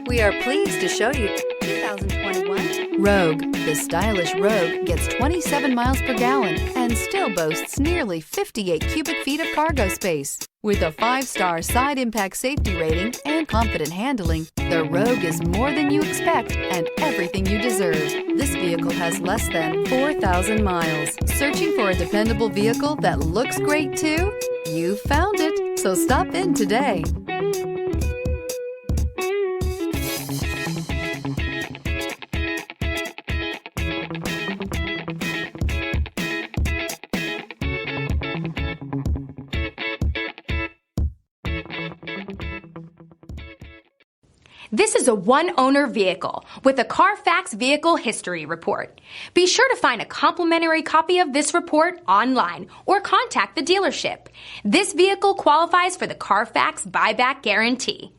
We are pleased to show you 2021 Rogue. The stylish Rogue gets 27 miles per gallon and still boasts nearly 58 cubic feet of cargo space. With a 5-star side impact safety rating and confident handling, the Rogue is more than you expect and everything you deserve. This vehicle has less than 4,000 miles. Searching for a dependable vehicle that looks great too? You found it, so stop in today. This is a one-owner vehicle with a Carfax Vehicle History Report. Be sure to find a complimentary copy of this report online or contact the dealership. This vehicle qualifies for the Carfax Buyback Guarantee.